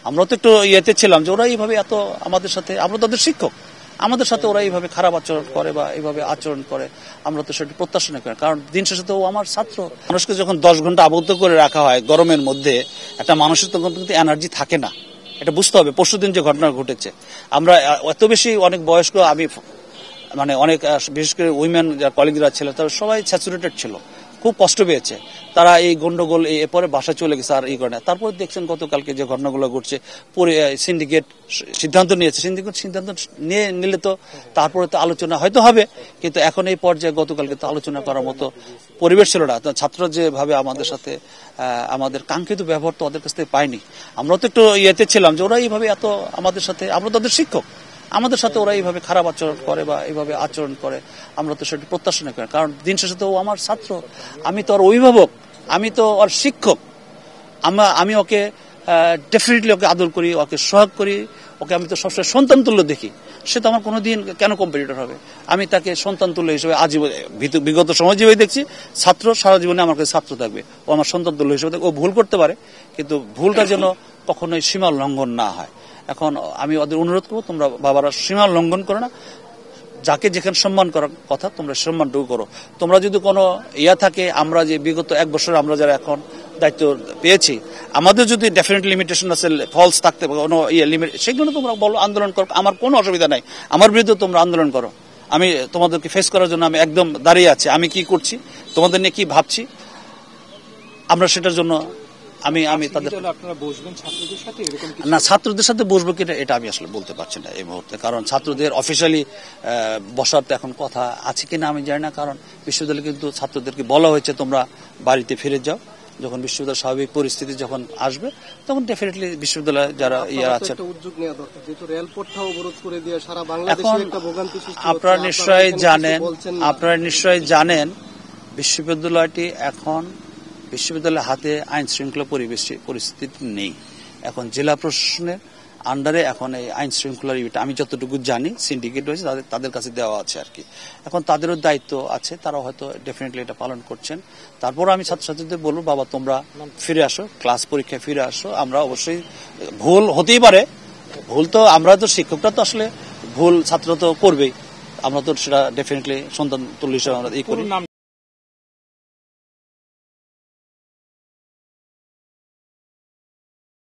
আমরা তো একটু ইয়েতে ছিলাম যে ওরা এইভাবে এত আমাদের সাথে, আমরা তাদের শিক্ষক, আমাদের সাথে ওরা এইভাবে খারাপ আচরণ করে বা এইভাবে আচরণ করে আমরা তো সেটা প্রত্যাশা না করি, কারণ দিন শেষে তো ও আমার ছাত্র। মানুষকে যখন 10 ঘন্টা আবদ্ধ করে রাখা হয় গরমের মধ্যে, একটা মানুষের তখন কিন্তু এনার্জি থাকে না, এটা বুঝতে হবে। পরশুদিন যে ঘটনা ঘটেছে, আমরা এত বেশি অনেক বয়স্ক, আমি মানে অনেক বিশেষ করে উইমেন যারা কলিগরা ছিল তারা সবাই স্যাচুরেটেড ছিল, খুব কষ্ট পেয়েছে তারা। এই গন্ডগোল এরপরে বাসা চলে গেছে আর এই করে না। তারপরে দেখছেন গতকালকে যে ঘটনাগুলো ঘটছে, পরে সিন্ডিকেট সিদ্ধান্ত নিয়েছে। সিদ্ধান্ত নিলে তো তারপরে তো আলোচনা হয়তো হবে, কিন্তু এখন এই পর্যায়ে গতকালকে তো আলোচনা করার মতো পরিবেশ ছিল না। ছাত্র যেভাবে আমাদের সাথে আমাদের কাঙ্ক্ষিত ব্যবহার তো ওদের কাছ থেকে পাইনি। আমরা তো একটু ইয়েতে ছিলাম যে ওরা এইভাবে এত আমাদের সাথে, আমরা তাদের শিক্ষক, আমাদের সাথে ওরা এইভাবে খারাপ আচরণ করে বা এইভাবে আচরণ করে আমরা তো সেটা প্রত্যাশা না করি, কারণ দিন শেষে তো ও আমার ছাত্র, আমি তো ওর অভিভাবক, আমি তো ওর শিক্ষক। আমি ওকে ডেফিনেটলি ওকে আদর করি, ওকে সোহাগ করি, ওকে আমি তো সবসময় সন্তান তুল্য দেখি। সে তো আমার কোনোদিন কেন কম্পিটিটর হবে? আমি তাকে সন্তান তুল্য হিসেবে আজীবন বিগত সময় যেভাবে দেখছি, ছাত্র সারা জীবনে আমার কাছে ছাত্র থাকবে, ও আমার সন্তান তুল্য হিসেবে। ও ভুল করতে পারে, কিন্তু ভুলটা যেন কখনোই সীমা লঙ্ঘন না হয়। এখন আমি ওদের অনুরোধ করবো, তোমরা বাবারা সীমা লঙ্ঘন করো না, যাকে যেখানে সম্মান করার কথা তোমরা সম্মানটুকু করো। তোমরা যদি কোনো থাকে, আমরা যে বিগত 1 বছর আমরা যারা এখন দায়িত্ব পেয়েছি, আমাদের যদি ডেফিনেট লিমিটেশন আছে, ফলস থাকতে কোনো লিমিট, সেগুলো তোমরা বলো, আন্দোলন করো, আমার কোনো অসুবিধা নাই। আমার বিরুদ্ধে তোমরা আন্দোলন করো, আমি তোমাদেরকে ফেস করার জন্য আমি একদম দাঁড়িয়ে আছি। আমি কি করছি, তোমাদের নিয়ে কি ভাবছি, আমরা সেটার জন্য আমি তাদের না, ছাত্রদের সাথে বসবো কিনা এটা আমি আসলে বলতে পারছি না এই মুহূর্তে, কারণ ছাত্রদের অফিসিয়ালি বসার তো এখন কথা আছে কিনা আমি জানি না। কারণ বিশ্ববিদ্যালয় কিন্তু ছাত্রদেরকে বলা হয়েছে তোমরা বাড়িতে ফিরে যাও, যখন বিশ্ববিদ্যালয় স্বাভাবিক পরিস্থিতি যখন আসবে তখন ডেফিনেটলি বিশ্ববিদ্যালয় যারা আছে। এখন আপনারা নিশ্চয়ই জানেন বিশ্ববিদ্যালয়টি এখন বিশ্ববিদ্যালয়ের হাতে আইন শৃঙ্খলা পরিস্থিতি নেই। এখন জেলা প্রশাসনের আন্ডারে এখন এই আইন শৃঙ্খলার আমি যতটুকু জানি সিন্ডিকেট হয়েছে, তাদের কাছে দেওয়া আছে আর কি। এখন তাদেরও দায়িত্ব আছে, তারা হয়তো ডেফিনেটলি এটা পালন করছেন। তারপর আমি ছাত্রছাত্রীদের বলবো, বাবা তোমরা ফিরে আসো, ক্লাস পরীক্ষায় ফিরে আসো। আমরা অবশ্যই ভুল হতেই পারে, ভুল তো আমরা তো শিক্ষকরা তো আসলে ভুল ছাত্র তো করবেই, আমরা তো সেটা ডেফিনেটলি সন্তান তুল্য হিসেবে আমরা করি।